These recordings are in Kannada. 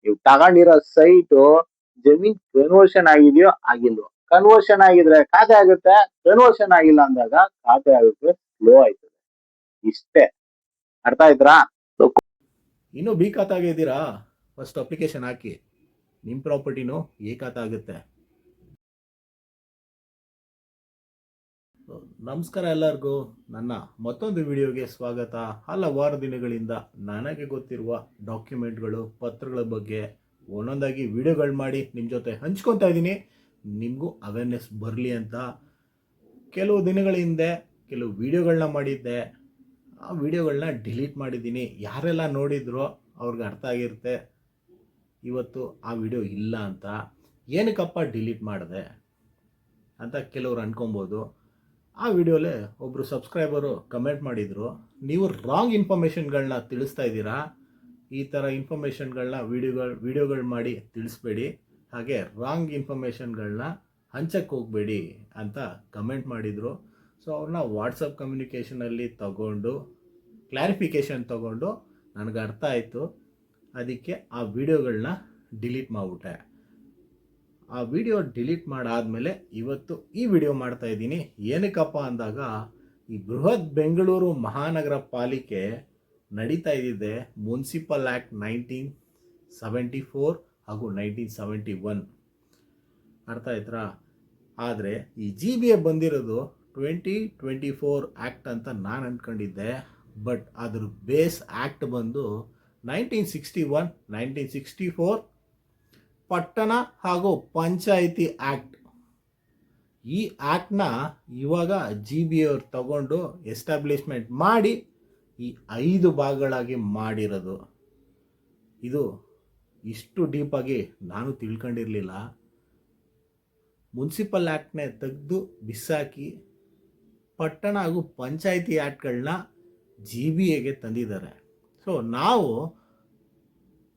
ನೀವು ತಗೊಂಡಿರೋ ಸೈಟು ಜಮೀನ್ ಕನ್ವರ್ಷನ್ ಆಗಿದೆಯೋ ಆಗಿಲ್ವೋ. ಕನ್ವರ್ಷನ್ ಆಗಿದ್ರೆ ಖಾತೆ ಆಗುತ್ತೆ, ಕನ್ವರ್ಷನ್ ಆಗಿಲ್ಲ ಅಂದಾಗ ಖಾತೆ ಆಗುತ್ತೆ, ಸ್ಲೋ ಆಯ್ತದೆ. ಇಷ್ಟೇ. ಅರ್ಥ ಆಯ್ತಾ? ಇನ್ನೂ ಬಿ ಖಾತಾಗೆ ಇದ್ದೀರಾ? ಫಸ್ಟ್ ಅಪ್ಲಿಕೇಶನ್ ಹಾಕಿ, ನಿಮ್ಮ ಪ್ರಾಪರ್ಟಿನೂ ಎ ಖಾತಾ ಆಗುತ್ತೆ. ನಮಸ್ಕಾರ ಎಲ್ಲರಿಗೂ, ನನ್ನ ಮತ್ತೊಂದು ವಿಡಿಯೋಗೆ ಸ್ವಾಗತ. ಹಲವಾರು ದಿನಗಳಿಂದ ನನಗೆ ಗೊತ್ತಿರುವ ಡಾಕ್ಯುಮೆಂಟ್ಗಳು, ಪತ್ರಗಳ ಬಗ್ಗೆ ಒಂದೊಂದಾಗಿ ವಿಡಿಯೋಗಳು ಮಾಡಿ ನಿಮ್ಮ ಜೊತೆ ಹಂಚ್ಕೊತಾ ಇದ್ದೀನಿ. ನಿಮಗೂ ಅವೇರ್ನೆಸ್ ಬರಲಿ ಅಂತ ಕೆಲವು ದಿನಗಳ ಹಿಂದೆ ಕೆಲವು ವಿಡಿಯೋಗಳನ್ನ ಮಾಡಿದ್ದೆ. ಆ ವಿಡಿಯೋಗಳನ್ನ ಡಿಲೀಟ್ ಮಾಡಿದ್ದೀನಿ. ಯಾರೆಲ್ಲ ನೋಡಿದ್ರೋ ಅವ್ರಿಗೆ ಅರ್ಥ ಆಗಿರುತ್ತೆ ಇವತ್ತು ಆ ವಿಡಿಯೋ ಇಲ್ಲ ಅಂತ. ಏನಕ್ಕಪ್ಪ ಡಿಲೀಟ್ ಮಾಡಿದೆ ಅಂತ ಕೆಲವರು ಅಂದ್ಕೊಬೋದು. ಆ ವಿಡಿಯೋಲೆ ಒಬ್ಬರು ಸಬ್ಸ್ಕ್ರೈಬರು ಕಮೆಂಟ್ ಮಾಡಿದರು, ನೀವು ರಾಂಗ್ ಇನ್ಫಾರ್ಮೇಷನ್ಗಳನ್ನ ತಿಳಿಸ್ತಾ ಇದ್ದೀರಾ, ಈ ಥರ ಇನ್ಫಾರ್ಮೇಷನ್ಗಳನ್ನ ವಿಡಿಯೋಗಳು ಮಾಡಿ ತಿಳಿಸ್ಬೇಡಿ, ಹಾಗೆ ರಾಂಗ್ ಇನ್ಫಾರ್ಮೇಷನ್ಗಳನ್ನ ಹಂಚಕ್ಕೆ ಹೋಗಬೇಡಿ ಅಂತ ಕಮೆಂಟ್ ಮಾಡಿದರು. ಸೊ ಅವ್ರನ್ನ ವಾಟ್ಸಪ್ ಕಮ್ಯುನಿಕೇಷನಲ್ಲಿ ತಗೊಂಡು ಕ್ಲಾರಿಫಿಕೇಷನ್ ತಗೊಂಡು ನನಗೆ ಅರ್ಥ ಆಯಿತು. ಅದಕ್ಕೆ ಆ ವಿಡಿಯೋಗಳನ್ನ ಡಿಲೀಟ್ ಮಾಡಿಬಿಟ್ಟೆ. ಆ ವಿಡಿಯೋ ಡಿಲೀಟ್ ಮಾಡಾದಮೇಲೆ ಇವತ್ತು ಈ ವಿಡಿಯೋ ಮಾಡ್ತಾ ಇದ್ದೀನಿ. ಏನಕ್ಕಪ್ಪ ಅಂದಾಗ, ಈ ಬೃಹತ್ ಬೆಂಗಳೂರು ಮಹಾನಗರ ಪಾಲಿಕೆ ನಡೀತಾ ಇದ್ದಿದೆ ಮುನ್ಸಿಪಲ್ ಆ್ಯಕ್ಟ್ 1974 ಹಾಗೂ 1971. ಅರ್ಥ ಆಯ್ತಾ? ಆದರೆ ಈ GBA ಬಂದಿರೋದು 2024 ಆ್ಯಕ್ಟ್ ಅಂತ ನಾನು ಅಂದ್ಕೊಂಡಿದ್ದೆ. ಬಟ್ ಅದ್ರ ಬೇಸ್ ಆ್ಯಕ್ಟ್ ಬಂದು 1961, 1964 ಪಟ್ಟಣ ಹಾಗೂ ಪಂಚಾಯಿತಿ ಆ್ಯಕ್ಟ್. ಈ ಆ್ಯಕ್ಟ್ನ ಇವಾಗ GBA ಅವ್ರು ತಗೊಂಡು ಎಸ್ಟಾಬ್ಲಿಷ್ಮೆಂಟ್ ಮಾಡಿ ಈ 5 ಭಾಗಗಳಾಗಿ ಮಾಡಿರೋದು. ಇದು ಇಷ್ಟು ಡೀಪಾಗಿ ನಾನು ತಿಳ್ಕೊಂಡಿರಲಿಲ್ಲ. ಮುನ್ಸಿಪಲ್ ಆ್ಯಕ್ಟ್ನೇ ತೆಗೆದು ಬಿಸಾಕಿ ಪಟ್ಟಣ ಹಾಗೂ ಪಂಚಾಯಿತಿ ಆ್ಯಕ್ಟ್ಗಳನ್ನ GBAಗೆ ತಂದಿದ್ದಾರೆ. ಸೊ ನಾವು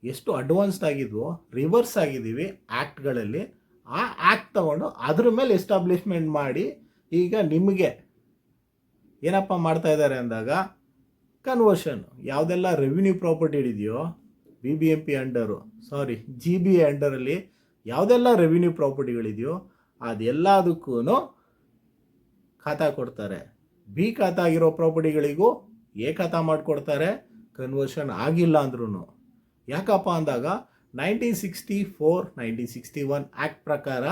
ಎಷ್ಟು ಅಡ್ವಾನ್ಸ್ಡ್ ಆಗಿದ್ವೋ ರಿವರ್ಸ್ ಆಗಿದ್ದೀವಿ ಆ್ಯಕ್ಟ್ಗಳಲ್ಲಿ. ಆ ಆ್ಯಕ್ಟ್ ತಗೊಂಡು ಅದ್ರ ಮೇಲೆ ಎಸ್ಟಾಬ್ಲಿಷ್ಮೆಂಟ್ ಮಾಡಿ ಈಗ ನಿಮಗೆ ಏನಪ್ಪ ಮಾಡ್ತಾ ಇದ್ದಾರೆ ಅಂದಾಗ, ಕನ್ವರ್ಷನ್ ಯಾವುದೆಲ್ಲ ರೆವಿನ್ಯೂ ಪ್ರಾಪರ್ಟಿ ಇದೆಯೋ BBMP GBA ಅಂಡರಲ್ಲಿ ಯಾವುದೆಲ್ಲ ರೆವಿನ್ಯೂ ಪ್ರಾಪರ್ಟಿಗಳಿದೆಯೋ ಅದೆಲ್ಲದಕ್ಕೂ ಖಾತಾ ಕೊಡ್ತಾರೆ. ಬಿ ಖಾತಾ ಆಗಿರೋ ಪ್ರಾಪರ್ಟಿಗಳಿಗೂ ಎ ಖಾತಾ ಮಾಡಿಕೊಡ್ತಾರೆ, ಕನ್ವರ್ಷನ್ ಆಗಿಲ್ಲ ಅಂದ್ರೂ. ಯಾಕಪ್ಪ ಅಂದಾಗ 1964, 1961 ಆ್ಯಕ್ಟ್ ಪ್ರಕಾರ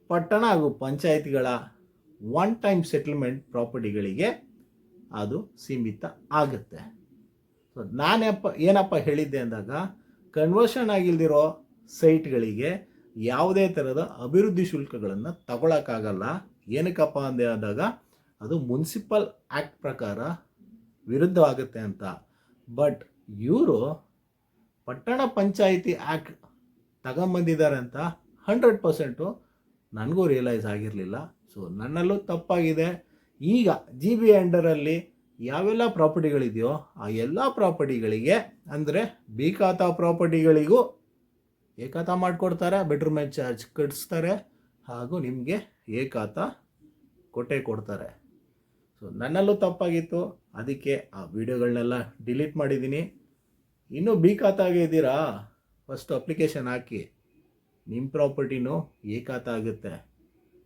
ಪಟ್ಟಣ ಹಾಗೂ ಪಂಚಾಯಿತಿಗಳ ಒನ್ ಟೈಮ್ ಸೆಟಲ್ಮೆಂಟ್ ಪ್ರಾಪರ್ಟಿಗಳಿಗೆ ಅದು ಸೀಮಿತ ಆಗುತ್ತೆ. ಸೊ ಏನಪ್ಪ ಹೇಳಿದ್ದೆ ಅಂದಾಗ, ಕನ್ವರ್ಷನ್ ಆಗಿಲ್ದಿರೋ ಸೈಟ್ಗಳಿಗೆ ಯಾವುದೇ ಥರದ ಅಭಿವೃದ್ಧಿ ಶುಲ್ಕಗಳನ್ನು ತಗೊಳಕ್ಕಾಗಲ್ಲ. ಏನಕ್ಕಪ್ಪ ಅಂದಾಗ ಅದು ಮುನ್ಸಿಪಲ್ ಆ್ಯಕ್ಟ್ ಪ್ರಕಾರ ವಿರುದ್ಧವಾಗುತ್ತೆ ಅಂತ. ಬಟ್ ಇವರು ಪಟ್ಟಣ ಪಂಚಾಯಿತಿ ಆ್ಯಕ್ಟ್ ತಗೊಂಬಂದಿದ್ದಾರೆ ಅಂತ 100% ನನಗೂ ರಿಯಲೈಸ್ ಆಗಿರಲಿಲ್ಲ. ಸೊ ನನ್ನಲ್ಲೂ ತಪ್ಪಾಗಿದೆ. ಈಗ GBA ಅಂಡರಲ್ಲಿ ಯಾವೆಲ್ಲ ಪ್ರಾಪರ್ಟಿಗಳಿದೆಯೋ ಆ ಎಲ್ಲ ಪ್ರಾಪರ್ಟಿಗಳಿಗೆ, ಅಂದರೆ ಬಿ ಖಾತಾ ಪ್ರಾಪರ್ಟಿಗಳಿಗೂ ಎ ಖಾತಾ ಮಾಡಿಕೊಡ್ತಾರೆ, ಬೆಡ್ರೂಮ್ ಚಾರ್ಜ್ ಕಟ್ಟಿಸ್ತಾರೆ, ಹಾಗೂ ನಿಮಗೆ ಎ ಖಾತಾ ಕೊಡ್ತಾರೆ. ಸೊ ನನ್ನಲ್ಲೂ ತಪ್ಪಾಗಿತ್ತು, ಅದಕ್ಕೆ ಆ ವಿಡಿಯೋಗಳನ್ನೆಲ್ಲ ಡಿಲೀಟ್ ಮಾಡಿದ್ದೀನಿ. ಇನ್ನೂ ಬಿ ಖಾತಾಗೆ ಇದ್ದೀರಾ? ಫಸ್ಟ್ ಅಪ್ಲಿಕೇಶನ್ ಹಾಕಿ, ನಿಮ್ಮ ಪ್ರಾಪರ್ಟಿನೂ ಎ ಖಾತಾ ಆಗುತ್ತೆ.